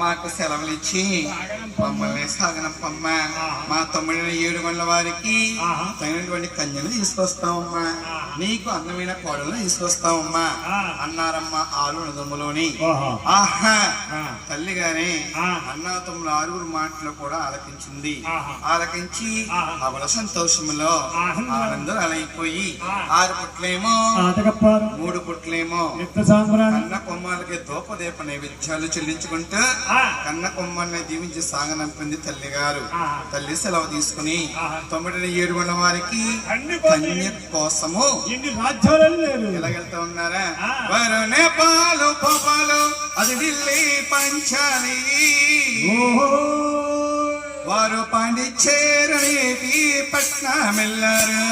మాకు సెలవులు ఇచ్చి మమ్మల్ని సాగనంపమ్మ. మా తమ్ముడిని 7 గంటల వారికి తగినటువంటి కన్యను తీసుకొస్తామమ్మా, నీకు అందమైన కోడలను తీసుకొస్తామమ్మా అన్నారమ్మా ఆలునదమ్ములోని. ఆహా తల్లిగానే అన్నా తమ్ముడు 6 మాటలు కూడా ఆలకించింది. ఆలకించి అవల సంతోషములో ఆనందం అలైపోయి 6 పుట్లేమో 3 పుట్లేమో కన్న కొమ్మలకి దూపదీప నైవేద్యాలు చెల్లించుకుంటూ కన్న కొమ్మల్ని దీవించి సాగనంపింది తల్లి గారు. తల్లి సెలవు తీసుకుని 9 7 గంటల వారికి కన్య కోసము ఎలాగెళ్తా ఉన్నారా? వారు నేపాలు పాపాలు అది ఢిల్లీ పంచాలి, వారు పాండిచ్చేరి పట్నం వెళ్ళారు.